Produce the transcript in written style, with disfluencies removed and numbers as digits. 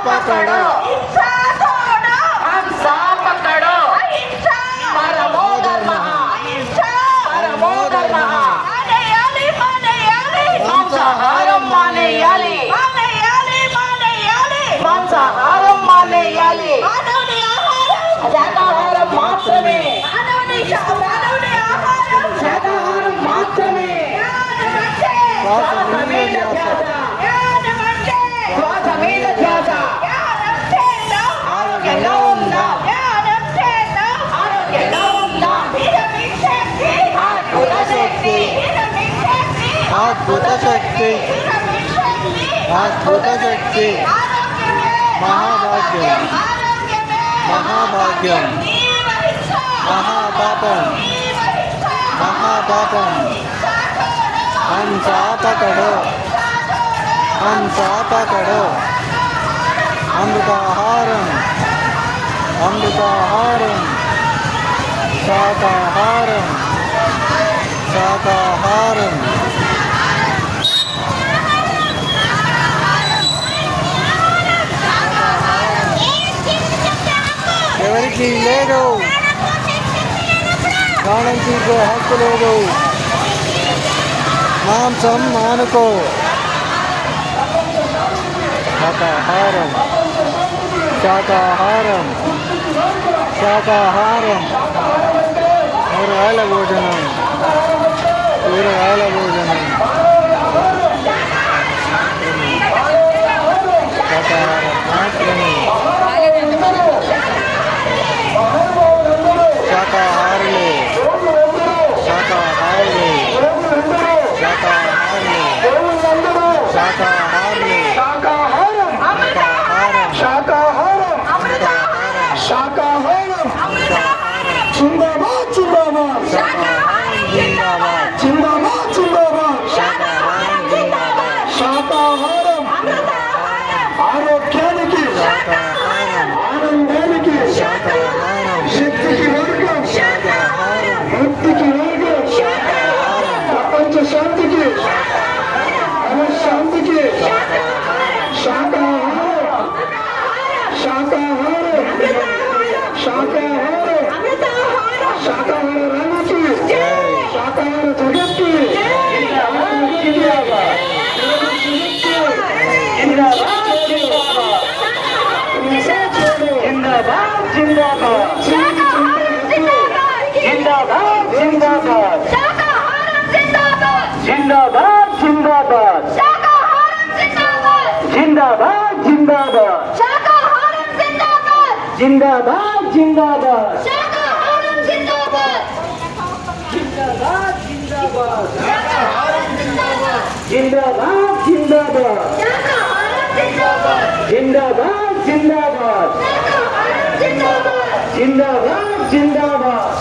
पकड़ो हिंसा छोड़ो, हिंसा पकड़ो अहिंसा परमो धर्मः अहिंसा परमो धर्मः मानेयाలి मानेयाలి మాంసాహారం మానేయాలి మానేయాలి మాంసాహారం మానేయాలి మానవుని ఆహారం శాకాహారం మాత్రమే మానవుని ఆహారం శాకాహారం మాత్రమే జ్ఞానమంటే శ్వాస మీద ధ్యాస జ్ఞానమంటే శ్వాస మీద ధ్యాస జ్ఞానంటే ఆరోగ్యంగా ఉందాం ఆరోగ్యంగా ఉందాం అద్భుత శక్తి అద్భుత శక్తి అద్భుత శక్తి మహాభాగ్యం మహాభాగ్యం మహాపాపం మహాపాపం హంసా పకడో హంసా పకడో అమృతాహారం అమృతాహారం శాకాహారం శాకాహారం ఎవరికి లేదు ప్రాణం తీసే హక్కు లేదు మాంసం మానుకో శాకాహారం శాకాహారం శాకాహారం కూరగాయల భోజనం కూరగాయల భోజనం శాకాహారం మాత్రమే శాకాహారులే శాకాహారులే శాకాహారులే శాకాహారులే శాకాహారం శాకాహారం జిందాబాద్ జిందాబాద్ జిందాబాద్ జిందాబాద్ జిందాబాద్ శాకాహారం జిందాబాద్ శాకాహారం ఆరోగ్యానికి శాకాహారం ఆనందానికి శాకాహారం శక్తికి వర్గం శాకాహారం ముక్తికి వర్గం ప్రపంచ శాంతికి మనశ్శాంతికి శాకాహారం శాకాహారం శాకాహారం శాకాహార రంగకి శాకాహార జగత్కి జిందాబాద్ జిందాబాద్ జిందాబాద్ జిందాబాద్ జిందాబాద్ జిందాబాద్ జిందాబాద్ జిందాబాద్ జిందాబాద్ జిందాబాద్ జిందాబాద్ జిందాబాద్ జిందాబాద్ జిందాబాద్ జిందాబాద్ జిందాబాద్